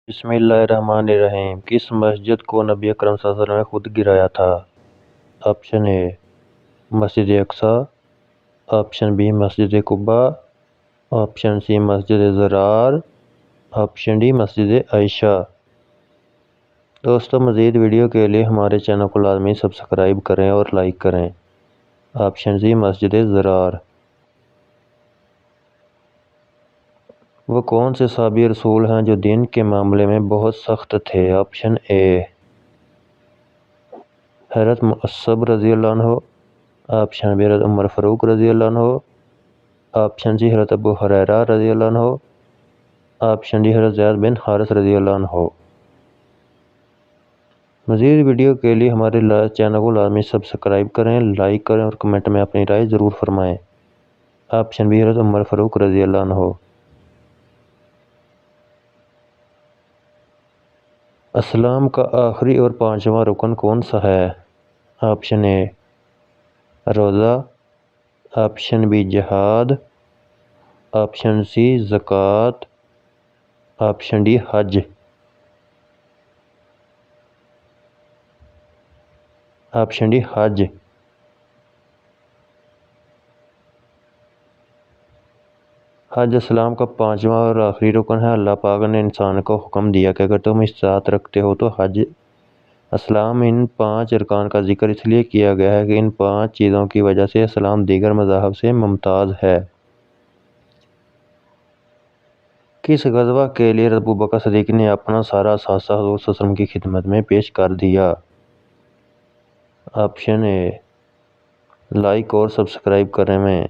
بسم اللہ الرحمن الرحیم۔ کس مسجد کو نبی اکرم صلی اللہ علیہ وسلم نے خود گرایا تھا؟ آپشن اے مسجد اقصی، آپشن بی مسجد قباء، آپشن سی مسجد ضرار، آپشن ڈی مسجد عائشہ۔ دوستو مزید ویڈیو کے لیے ہمارے چینل کو لازمی سبسکرائب کریں اور لائک کریں۔ آپشن سی مسجد ضرار۔ وہ کون سے صحابی رسول ہیں جو دین کے معاملے میں بہت سخت تھے؟ آپشن اے حضرت مصعب رضی اللہ عنہ، آپشن بی حضرت عمر فاروق رضی اللہ عنہ، آپشن سی حضرت ابو ہریرہ رضی اللہ عنہ، آپشن ڈی حضرت زید بن حارث رضی اللہ عنہ۔ مزید ویڈیو کے لیے ہمارے چینل کو لازمی سبسکرائب کریں، لائک کریں اور کمنٹ میں اپنی رائے ضرور فرمائیں۔ آپشن بی حضرت عمر فاروق رضی اللہ عنہ۔ اسلام کا آخری اور پانچواں رکن کون سا ہے؟ آپشن اے روزہ، آپشن بی جہاد، آپشن سی زکوٰۃ، آپشن ڈی حج۔ آپشن ڈی حج۔ حج اسلام کا پانچواں اور آخری رکن ہے۔ اللہ پاک نے انسان کو حکم دیا کہ اگر تم استطاعت رکھتے ہو تو حج۔ اسلام ان 5 ارکان کا ذکر اس لیے کیا گیا ہے کہ ان 5 چیزوں کی وجہ سے اسلام دیگر مذاہب سے ممتاز ہے۔ کس غزوہ کے لیے حضرت ابوبکر صدیق نے اپنا سارا اثاثہ حضور صلی اللہ علیہ وسلم کی خدمت میں پیش کر دیا؟ آپشن اے لائک اور سبسکرائب کرنے میں